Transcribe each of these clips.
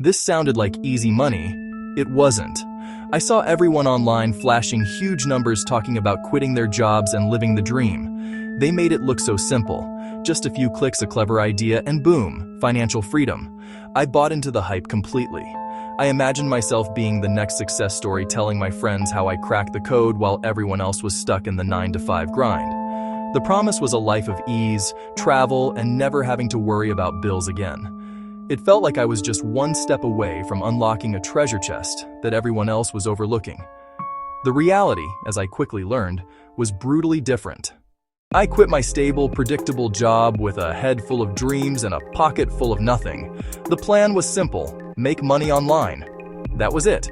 This sounded like easy money. It wasn't. I saw everyone online flashing huge numbers talking about quitting their jobs and living the dream. They made it look so simple. Just a few clicks, a clever idea, and boom, financial freedom. I bought into the hype completely. I imagined myself being the next success story, telling my friends how I cracked the code while everyone else was stuck in the 9-to-5 grind. The promise was a life of ease, travel, and never having to worry about bills again. It felt like I was just one step away from unlocking a treasure chest that everyone else was overlooking. The reality, as I quickly learned, was brutally different. I quit my stable, predictable job with a head full of dreams and a pocket full of nothing. The plan was simple: make money online. That was it.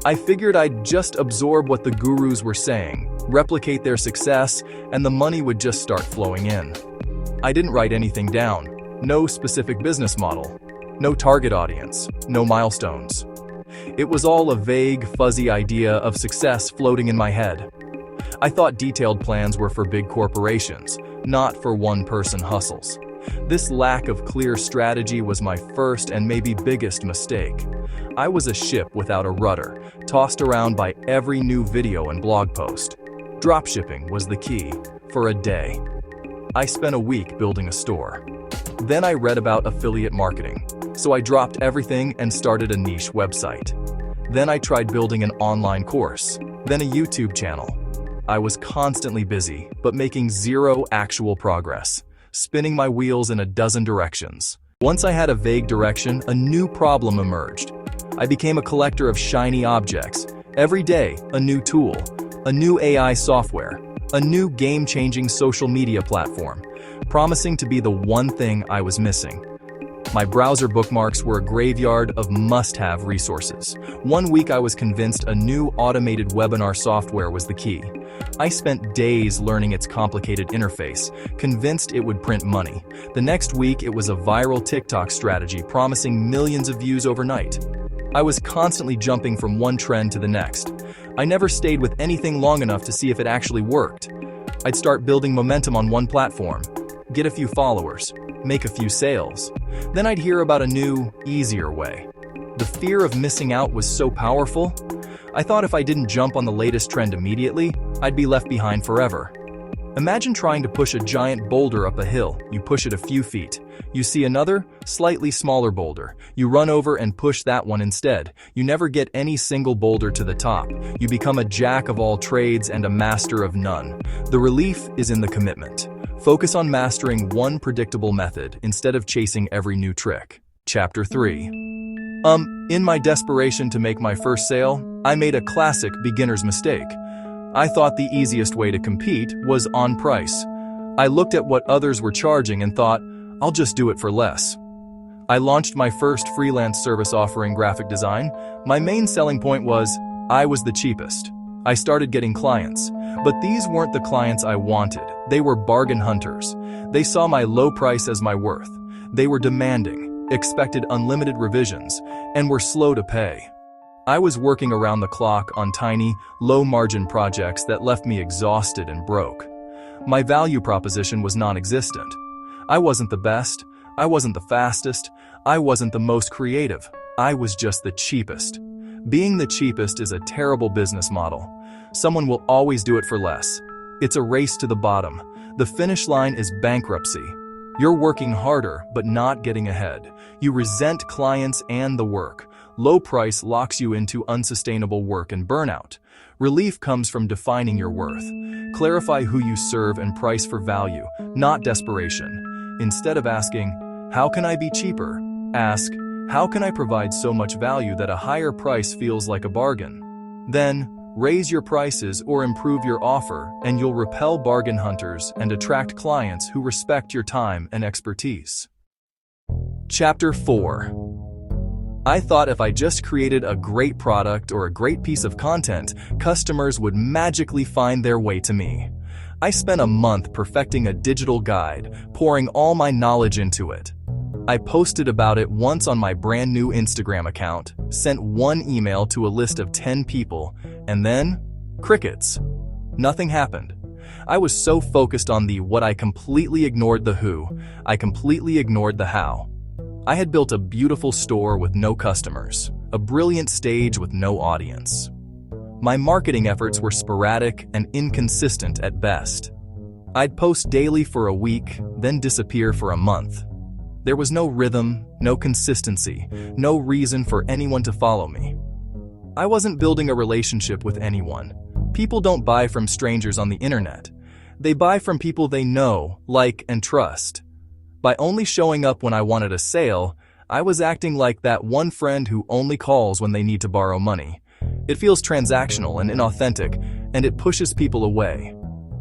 I figured I'd just absorb what the gurus were saying, replicate their success, and the money would just start flowing in. I didn't write anything down. No specific business model. No target audience. No milestones. It was all a vague, fuzzy idea of success floating in my head. I thought detailed plans were for big corporations, not for one-person hustles. This lack of clear strategy was my first and maybe biggest mistake. I was a ship without a rudder, tossed around by every new video and blog post. Dropshipping was the key, for a day. I spent a week building a store. Then I read about affiliate marketing, so I dropped everything and started a niche website. Then I tried building an online course, then a YouTube channel. I was constantly busy, but making zero actual progress, spinning my wheels in a dozen directions. Once I had a vague direction, a new problem emerged. I became a collector of shiny objects. Every day, a new tool, a new AI software, a new game-changing social media platform, promising to be the one thing I was missing. My browser bookmarks were a graveyard of must-have resources. One week I was convinced a new automated webinar software was the key. I spent days learning its complicated interface, convinced it would print money. The next week it was a viral TikTok strategy promising millions of views overnight. I was constantly jumping from one trend to the next. I never stayed with anything long enough to see if it actually worked. I'd start building momentum on one platform, get a few followers, make a few sales. Then I'd hear about a new, easier way. The fear of missing out was so powerful. I thought if I didn't jump on the latest trend immediately, I'd be left behind forever. Imagine trying to push a giant boulder up a hill. You push it a few feet. You see another, slightly smaller boulder. You run over and push that one instead. You never get any single boulder to the top. You become a jack of all trades and a master of none. The relief is in the commitment. Focus on mastering one predictable method instead of chasing every new trick. Chapter 3. In my desperation to make my first sale, I made a classic beginner's mistake. I thought the easiest way to compete was on price. I looked at what others were charging and thought, I'll just do it for less. I launched my first freelance service offering graphic design. My main selling point was, I was the cheapest. I started getting clients, but these weren't the clients I wanted. They were bargain hunters. They saw my low price as my worth. They were demanding, expected unlimited revisions, and were slow to pay. I was working around the clock on tiny, low-margin projects that left me exhausted and broke. My value proposition was non-existent. I wasn't the best. I wasn't the fastest. I wasn't the most creative. I was just the cheapest. Being the cheapest is a terrible business model. Someone will always do it for less. It's a race to the bottom. The finish line is bankruptcy. You're working harder, but not getting ahead. You resent clients and the work. Low price locks you into unsustainable work and burnout. Relief comes from defining your worth. Clarify who you serve and price for value, not desperation. Instead of asking, how can I be cheaper? Ask, how can I provide so much value that a higher price feels like a bargain? Then, raise your prices or improve your offer, and you'll repel bargain hunters and attract clients who respect your time and expertise. Chapter 4. I thought if I just created a great product or a great piece of content, customers would magically find their way to me. I spent a month perfecting a digital guide, pouring all my knowledge into it. I posted about it once on my brand new Instagram account, sent one email to a list of 10 people, and then, crickets. Nothing happened. I was so focused on the what I completely ignored the who. I completely ignored the how. I had built a beautiful store with no customers, a brilliant stage with no audience. My marketing efforts were sporadic and inconsistent at best. I'd post daily for a week, then disappear for a month. There was no rhythm, no consistency, no reason for anyone to follow me. I wasn't building a relationship with anyone. People don't buy from strangers on the internet. They buy from people they know, like, and trust. By only showing up when I wanted a sale, I was acting like that one friend who only calls when they need to borrow money. It feels transactional and inauthentic, and it pushes people away.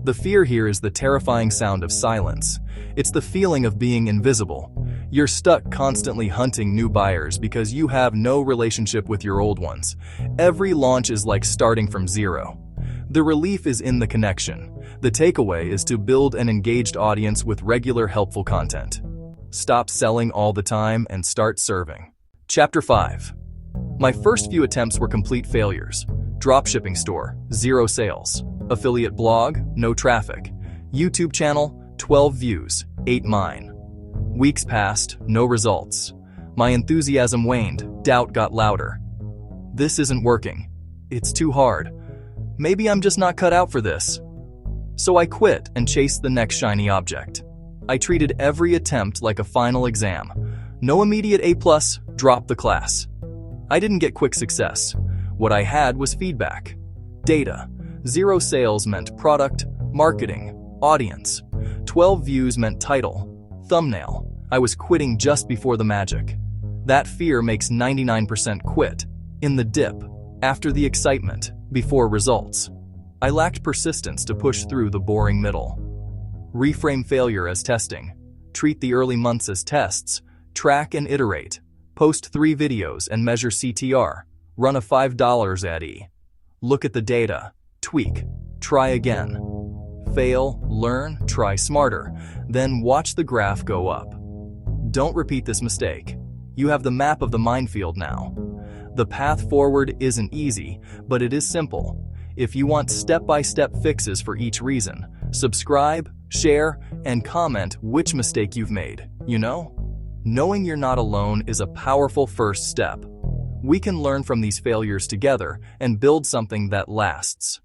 The fear here is the terrifying sound of silence. It's the feeling of being invisible. You're stuck constantly hunting new buyers because you have no relationship with your old ones. Every launch is like starting from zero. The relief is in the connection. The takeaway is to build an engaged audience with regular helpful content. Stop selling all the time and start serving. Chapter 5. My first few attempts were complete failures. Dropshipping store, 0 sales. Affiliate blog, no traffic. YouTube channel, 12 views, 8 mine. Weeks passed, no results. My enthusiasm waned, doubt got louder. This isn't working. It's too hard. Maybe I'm just not cut out for this. So I quit and chased the next shiny object. I treated every attempt like a final exam. No immediate A+, drop the class. I didn't get quick success. What I had was feedback. Data. 0 sales meant product, marketing, audience. 12 views meant title, thumbnail. I was quitting just before the magic. That fear makes 99% quit. In the dip, after the excitement, before results. I lacked persistence to push through the boring middle. Reframe failure as testing. Treat the early months as tests. Track and iterate. Post 3 videos and measure CTR. Run a $5 ad E. Look at the data. Tweak. Try again. Fail, learn, try smarter. Then watch the graph go up. Don't repeat this mistake. You have the map of the minefield now. The path forward isn't easy, but it is simple. If you want step-by-step fixes for each reason, subscribe, share, and comment which mistake you've made. Knowing you're not alone is a powerful first step. We can learn from these failures together and build something that lasts.